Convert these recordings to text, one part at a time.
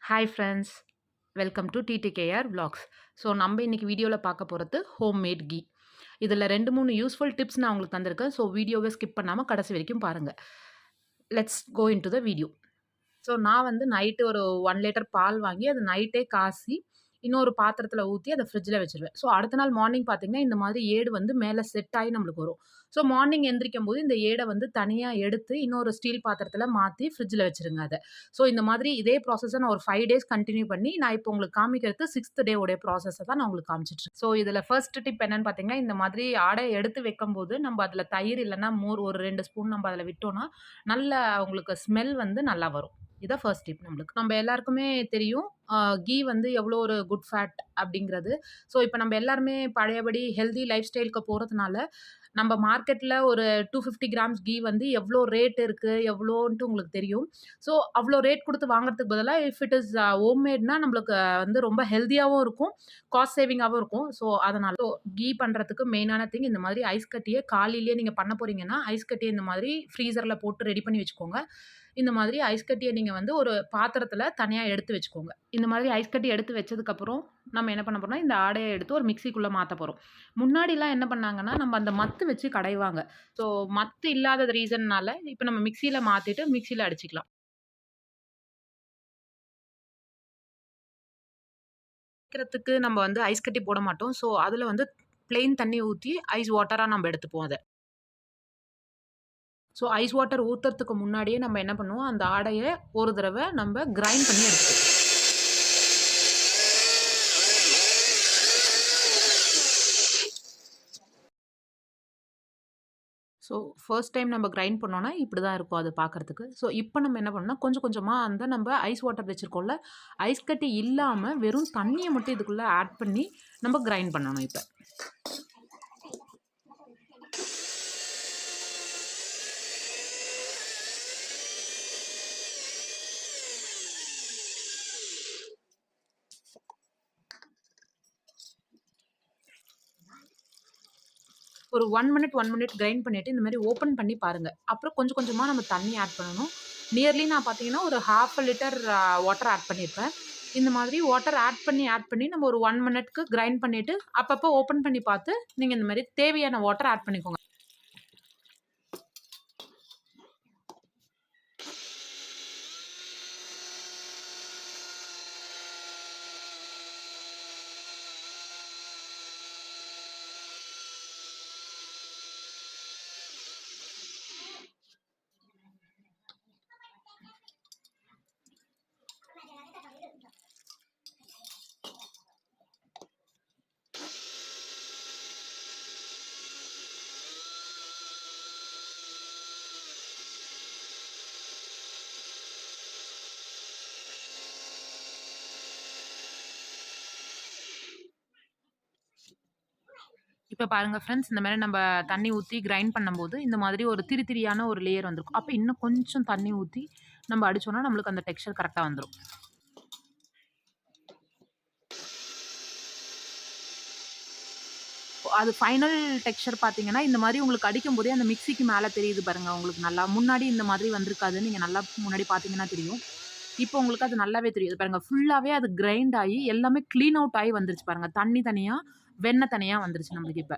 Hi friends, welcome to DDKR vlogs. So நம்ம இன்னைக்கு வீடியோவில் பார்க்க போகிறது ஹோம்மேட் கீ. இதில் 2 3 யூஸ்ஃபுல் டிப்ஸ் நான் உங்களுக்கு தந்திருக்கேன். ஸோ வீடியோவை ஸ்கிப் பண்ணாமல் கடைசி வரைக்கும் பாருங்கள். Let's go into the video. So நான் வந்து நைட்டு ஒரு 1 லிட்டர் பால் வாங்கி அது நைட்டே காசி இன்னொரு பாத்திரத்தில் ஊற்றி அதை ஃப்ரிட்ஜில் வச்சுருவேன். ஸோ அடுத்த நாள் மார்னிங் பார்த்தீங்கன்னா இந்த மாதிரி ஏடு வந்து மேலே செட் ஆகி நம்மளுக்கு வரும். ஸோ மார்னிங் எந்திரிக்கும் போது இந்த ஏடை வந்து தனியாக எடுத்து இன்னொரு ஸ்டீல் பாத்திரத்தில் மாற்றி ஃப்ரிட்ஜில் வச்சுருங்க அதை. ஸோ இந்த மாதிரி இதே ப்ராசஸை நான் ஒரு 5 டேஸ் கண்டினியூ பண்ணி நான் இப்போ உங்களுக்கு காமிக்கிறது 6th டே உடைய ப்ராசஸை தான் நான் உங்களுக்கு காமிச்சிட்ருக்கேன். ஸோ இதில் ஃபர்ஸ்ட் டிப் என்னன்னு பார்த்தீங்கன்னா, இந்த மாதிரி ஆடை எடுத்து வைக்கும்போது நம்ம அதில் தயிர் இல்லைன்னா மோர் ஒரு 2 ஸ்பூன் நம்ம அதில் விட்டோம்னா நல்ல உங்களுக்கு ஸ்மெல் வந்து நல்லா வரும். இதான் ஃபர்ஸ்ட் டிப் நம்மளுக்கு. நம்ம எல்லாருக்குமே தெரியும் கீ வந்து எவ்வளோ ஒரு குட் ஃபேட் அப்படிங்கிறது. ஸோ இப்போ நம்ம எல்லாருமே பழையபடி ஹெல்தி லைஃப் ஸ்டைலுக்கு போகிறதுனால நம்ம மார்க்கெட்டில் ஒரு 250 கிராம்ஸ் கீ வந்து எவ்வளோ ரேட் இருக்குது எவ்வளோன்ட்டு உங்களுக்கு தெரியும். ஸோ அவ்வளோ ரேட் கொடுத்து வாங்குறதுக்கு பதிலாக இஃப் இட் இஸ் ஹோம்மேட்னா நம்மளுக்கு வந்து ரொம்ப ஹெல்த்தியாகவும் இருக்கும், காஸ்ட் சேவிங்காகவும் இருக்கும். ஸோ அதனால் கீ பண்ணுறதுக்கு மெயினான திங் இந்த மாதிரி ஐஸ் கட்டியை காலையிலேயே நீங்கள் பண்ண போகிறீங்கன்னா ஐஸ் கட்டியை இந்த மாதிரி ஃப்ரீசரில் போட்டு ரெடி பண்ணி வச்சுக்கோங்க. இந்த மாதிரி ஐஸ் கட்டியை நீங்கள் வந்து ஒரு பாத்திரத்தில் தனியாக எடுத்து வச்சுக்கோங்க. இந்த மாதிரி ஐஸ் கட்டி எடுத்து வச்சதுக்கப்புறம் நம்ம என்ன பண்ண போறோம்னா, இந்த ஆடையை எடுத்து ஒரு மிக்ஸிக்குள்ளே மாற்ற போகிறோம். முன்னாடிலாம் என்ன பண்ணாங்கன்னா, நம்ம அந்த மத்து வச்சு கடைவாங்க. ஸோ மத்து இல்லாத ரீசன்னால இப்போ நம்ம மிக்ஸியில் மாற்றிட்டு மிக்ஸியில் அடிச்சுக்கலாம். வைக்கிறதுக்கு நம்ம வந்து ஐஸ் கட்டி போட மாட்டோம். ஸோ அதில வந்து பிளெயின் தண்ணி ஊத்தி ஐஸ் வாட்டரா நம்ம எடுத்துப்போம் அத. ஸோ ஐஸ் வாட்டர் ஊத்துறதுக்கு முன்னாடியே நம்ம என்ன பண்ணுவோம், அந்த ஆடைய ஒரு தடவ நம்ம கிரைண்ட் பண்ணி எடுத்துப்போம். ஸோ ஃபர்ஸ்ட் டைம் நம்ம கிரைண்ட் பண்ணோம்னா இப்படி தான் இருக்கும் அது பார்க்கறதுக்கு. ஸோ இப்போ நம்ம என்ன பண்ணணும்னா, கொஞ்சம் கொஞ்சமா அந்த நம்ம ஐஸ் வாட்டர் வச்சிருக்கோம்ல, ஐஸ் கட்டி இல்லாம வெறும் தண்ணிய மட்டும் இதுக்குள்ள ஆட் பண்ணி நம்ம கிரைண்ட் பண்ணணும் இப்ப. ஒரு 1 மினிட் கிரைண்ட் பண்ணிட்டு இந்த மாரி ஓப்பன் பண்ணி பாருங்க. அப்புறம் கொஞ்சம் கொஞ்சமா நம்ம தண்ணி ஆட் பண்ணணும். நியர்லி நான் பார்த்தீங்கன்னா, ஒரு 1/2 லிட்டர் வாட்டர் ஆட் பண்ணியிருப்பேன். இந்த மாதிரி வாட்டர் ஆட் பண்ணி நம்ம ஒரு 1 மினிட்க்கு கிரைண்ட் பண்ணிட்டு, அப்பப்போ ஓப்பன் பண்ணி பார்த்து, நீங்க இந்த மாரி தேவையான வாட்டர் ஆட் பண்ணிக்கோங்க. இப்ப பாருங்க ஃப்ரெண்ட்ஸ், இந்த மாரி நம்ப தண்ணி ஊத்தி கிரைண்ட் பண்ணும்போது, இந்த மாதிரி ஒரு திரி திரியான ஒரு லேயர் வந்திருக்கும். அப்ப இன்னும் கொஞ்சம் தண்ணி ஊத்தி நம்ம அடிச்சோம்னா, நம்மளுக்கு அந்த டெக்ஸ்சர் கரெக்ட்டா வந்துரும். அது ஃபைனல் டெக்ஸ்சர் பார்த்தீங்கன்னா, இந்த மாரி உங்களுக்கு அடிக்கும்போதே அந்த மிக்ஸிக்கு மேல தெரியுது பாருங்க உங்களுக்கு நல்லா. முன்னாடி இந்த மாதிரி வந்திருக்காது. நீங்க நல்லா முன்னாடி பார்த்தீங்கன்னா தெரியும். இப்போ உங்களுக்கு அது நல்லாவே தெரியுது பாருங்க. ஃபுல்லாவே அது கிரைண்ட் ஆயி எல்லாமே கிளீன் அவுட் ஆயி வந்துருச்சு பாருங்க. தண்ணி தனியா, வெண்ணெய் தனியா வந்துருச்சு நம்மளுக்கு இப்ப.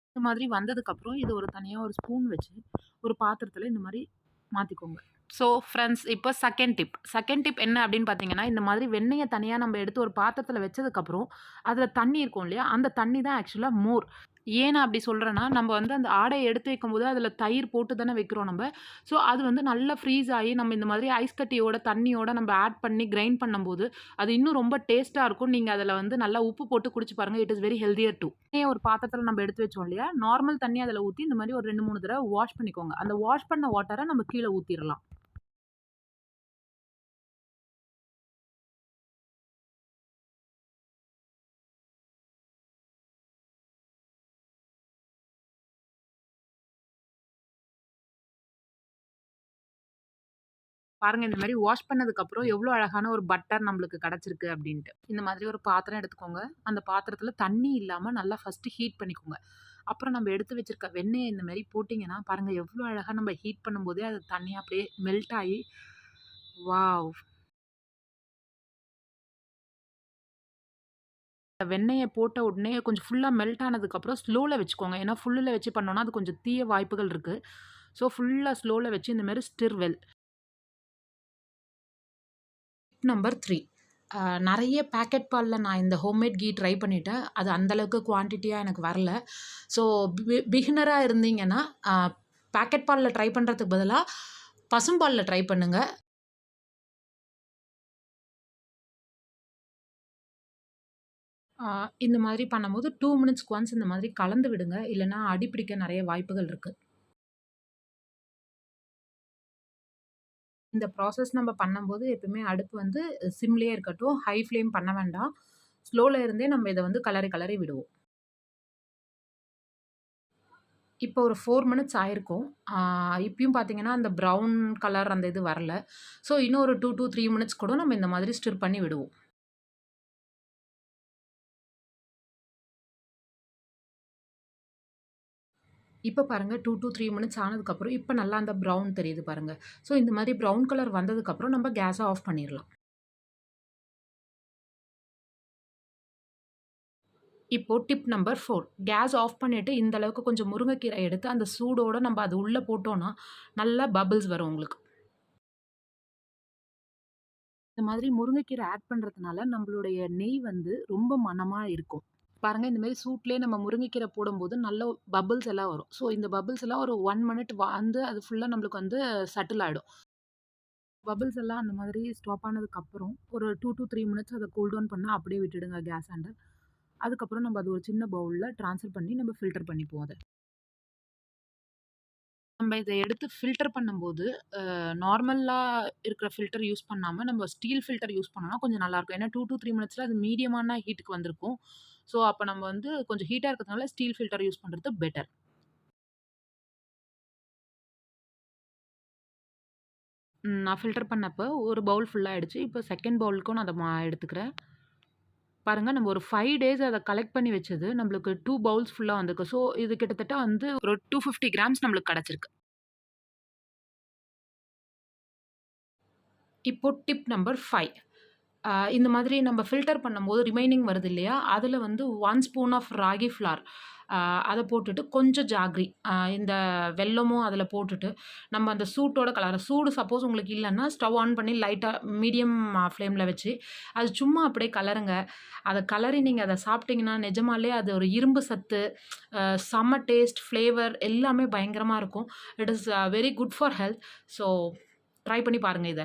இந்த மாதிரி வந்ததுக்கப்புறம், இது ஒரு தனியா ஒரு ஸ்பூன் வச்சு, ஒரு பாத்திரத்தில இந்த மாரி மாத்திக்கோங்க. ஸோ ஃப்ரெண்ட்ஸ், இப்போ செகண்ட் டிப் என்ன அப்படின்னு பார்த்தீங்கன்னா, இந்த மாதிரி வெண்ணெய தனியா நம்ம எடுத்து ஒரு பாத்திரத்தில வச்சதுக்கப்புறம், அதில தண்ணி இருக்கும் இல்லையா? அந்த தண்ணி தான் ஆக்சுவலா மோர். ஏன் நான் அப்படி சொல்றேன்னா, நம்ம வந்து அந்த ஆடைய எடுத்து வைக்கும்போது, அதில தயிர் போட்டு தானே வைக்கிறோம் நம்ப. ஸோ அது வந்து நல்லா ஃப்ரீஸ் ஆயி, நம்ம இந்த மாதிரி ஐஸ் கட்டியோட, தண்ணியோட நம்ம ஆட் பண்ணி கிரைண்ட் பண்ணும்போது, அது இன்னும் ரொம்ப டேஸ்ட்டா இருக்கும். நீங்க அதில வந்து நல்லா உப்பு போட்டு குடிச்சு பாருங்க. It is very healthier too. ஒரு பாத்திரத்தில நம்ம எடுத்து வச்சோம் இல்லையா? நார்மல் தண்ணி அதில ஊத்தி, இந்த மாரி ஒரு 2 3 தடவ வாஷ் பண்ணிக்கோங்க. அந்த வாஷ் பண்ண வாட்டர நம்ம கீழ ஊத்திரலாம். பாருங்க இந்த மாரி வாஷ் பண்ணதுக்கப்புறம் எவ்ளோ அழகான ஒரு பட்டர் நம்மளுக்கு கிடைச்சிருக்கு அப்டின்ட்டு. இந்த மாதிரி ஒரு பாத்திரம் எடுத்துக்கோங்க. அந்த பாத்திரத்தில தண்ணி இல்லாம நல்லா ஃபர்ஸ்ட்டு ஹீட் பண்ணிக்கோங்க. அப்புறம் நம்ம எடுத்து வச்சிருக்க வெண்ணெய இந்த மாரி போட்டிங்கன்னா, பாருங்க எவ்வளோ அழகா நம்ம ஹீட் பண்ணும்போதே அது தனியா அப்படியே மெல்ட் ஆயி வாவ்! வெண்ணெய போட்ட உடனே கொஞ்சம் ஃபுல்லா மெல்ட் ஆனதுக்கப்புறம் ஸ்லோல வச்சுக்கோங்க. ஏன்னா ஃபுல்லுல வச்சு பண்ணோம்னா, அது கொஞ்சம் தீய வாய்ப்புகள் இருக்கு. ஸோ ஃபுல்லா ஸ்லோல வச்சு இந்த மாரி ஸ்டிர் வெல். நம்பர் 3 நெறைய பாக்கெட் பால்ல நான் இந்த ஹோம்மேட் கீ ட்ரை பண்ணிட்டேன். அது அந்த அளவுக்கு குவான்டிட்டியா எனக்கு வரல. ஸோ பிகினரா இருந்தீங்கன்னா, அ பாக்கெட் பால்ல ட்ரை பண்றதுக்கு பதிலா பசும்பால்ல ட்ரை பண்ணுங்க. அ இந்த மாதிரி பண்ணும்போது 2 மினிட்ஸ்க்கு ஒன்ஸ் இந்த மாதிரி கலந்து விடுங்க. இல்லன்னா அடி பிடிக்க நெறைய வாய்ப்புகள் இருக்கு. இந்த ப்ராசஸ் நம்ம பண்ணும்போது எப்பவுமே அடுப்பு வந்து சிம்லயே இருக்கட்டும். ஹை ஃப்ளேம் பண்ண வேண்டாம். ஸ்லோல இருந்தே நம்ம இத வந்து கலரி கலரி விடுவோம். இப்போ ஒரு 4 மினிட்ஸ் ஆயிருக்கும். இப்பயும் பார்த்தீங்கன்னா, அந்த ப்ரவுன் கலர் அந்த இது வரல. ஸோ இன்னும் ஒரு 2 டூ 3 மினிட்ஸ் கூட நம்ம இந்த மாதிரி ஸ்டிர் பண்ணி விடுவோம். இப்ப பாருங்க 2 டூ 3 மினிட்ஸ் ஆனதுக்கப்புறம், இப்ப நல்லா அந்த ப்ரவுன் தெரியுது பாருங்க. ஸோ இந்த மாரி ப்ரவுன் கலர் வந்ததுக்கப்புறம் நம்ம கேஸ ஆஃப் பண்ணிரலாம். இப்போ டிப் நம்பர் 4 கேஸ் ஆஃப் பண்ணிட்டு இந்த அளவுக்கு கொஞ்சம் முருங்கைக்கீரை எடுத்து அந்த சூடோட நம்ம அது உள்ள போட்டோம்னா, நல்லா பபிள்ஸ் வரும் உங்களுக்கு. இந்த மாதிரி முருங்கைக்கீரை ஆட் பண்றதுனால நம்மளுடைய நெய் வந்து ரொம்ப மணமா இருக்கும். பாருங்க இந்த மாரி சூட்லயே நம்ம முருங்கைக்கீரை போடும்போது நல்ல பபிள்ஸ் எல்லாம் வரும். ஸோ இந்த பபிள்ஸ் எல்லாம் ஒரு 1 மினிட் வந்து அது ஃபுல்லா நம்மளுக்கு வந்து செட்டில் ஆயிடும். பபிள்ஸ் எல்லாம் அந்த மாதிரி ஸ்டாப் ஆனதுக்கப்புறம் ஒரு 2 டூ 3 மினிட்ஸ் அத கூல் டவுன் பண்ணா அப்படியே விட்டுடுங்க கேஸாண்ட. அதுக்கப்புறம் நம்ம அது ஒரு சின்ன பவுல்ல ட்ரான்ஸ்ஃபர் பண்ணி நம்ம ஃபில்டர் பண்ணிப்போம் அத. நம்ம இத எடுத்து ஃபில்டர் பண்ணும்போது, நார்மலா இருக்கிற ஃபில்டர் யூஸ் பண்ணாம, நம்ம ஸ்டீல் ஃபில்டர் யூஸ் பண்ணோம்னா கொஞ்சம் நல்லாயிருக்கும். ஏன்னா 2 டூ 3 மினிட்ஸ்ல அது மீடியமான ஹீட்டுக்கு வந்திருக்கும். ஸோ, அப்ப நம்ம வந்து கொஞ்சம் ஹீட்டா இருக்கிறதுனால ஸ்டீல் ஃபில்டர் யூஸ் பண்றது பெட்டர். நான் ஃபில்டர் பண்ணப்ப ஒரு பவுல் ஃபுல் ஆயிடுச்சு. இப்போ செகண்ட் பவுலுக்கும் நான் அத எடுத்துக்கிறேன். பாருங்க நம்ம ஒரு 5 டேஸ் அத கலெக்ட் பண்ணி வச்சது, நம்மளுக்கு 2 பவுல்ஸ் ஃபுல்லா வந்திருக்கு. ஸோ, இது கிட்டத்தட்ட வந்து ஒரு 250 கிராம்ஸ் நம்மளுக்கு கிடைச்சிருக்கு. இப்போ டிப் நம்பர் 5 இந்த மாதிரி நம்ம ஃபில்டர் பண்ணும்போது ரிமைனிங் வருது இல்லையா? அதில வந்து 1 ஸ்பூன் ஆஃப் ராகி ஃப்ளார் அத போட்டுட்டு கொஞ்சம் ஜாகரி இந்த வெல்லமும் அதில போட்டுட்டு, நம்ம அந்த சூட்டோட கலர சூடு சப்போஸ் உங்களுக்கு இல்லன்னா, ஸ்டவ் ஆன் பண்ணி லைட்டா மீடியம் ஃப்ளேம்ல வச்சு, அது சும்மா அப்படியே கலருங்க. அத கலரி நீங்க அத சாப்பிட்டீங்கன்னா, நிஜமாலே அது ஒரு இரும்பு சத்து, செம்ம டேஸ்ட், ஃப்ளேவர் எல்லாமே பயங்கரமா இருக்கும். It is very good for health. So try பண்ணி பாருங்க இத.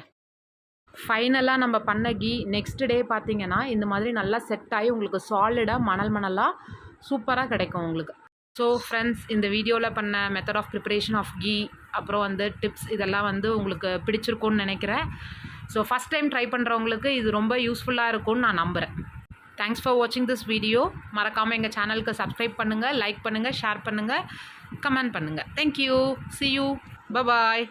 ஃபைனலா நம்ம பண்ண கீ நெக்ஸ்ட் டே பார்த்தீங்கன்னா, இந்த மாதிரி நல்லா செட் ஆயி உங்களுக்கு சாலிடா மணல் மணலா சூப்பரா கிடைக்கும் உங்களுக்கு. ஸோ ஃப்ரெண்ட்ஸ் இந்த வீடியோல பண்ண method of preparation of ghee அப்புறம் வந்து டிப்ஸ் இதெல்லாம் வந்து உங்களுக்கு பிடிச்சிருக்கும்னு நெனைக்கிறேன். ஸோ ஃபர்ஸ்ட் டைம் ட்ரை பண்ணுறவங்களுக்கு இது ரொம்ப யூஸ்ஃபுல்லா இருக்கும்னு நான் நம்புறேன். தேங்க்ஸ் ஃபார் வாட்சிங் திஸ் வீடியோ. மறக்காம எங்க சேனலுக்கு சப்ஸ்கிரைப் பண்ணுங்க, லைக் பண்ணுங்க, ஷேர் பண்ணுங்க, கமெண்ட் பண்ணுங்க. Thank you. Sea you. Bye.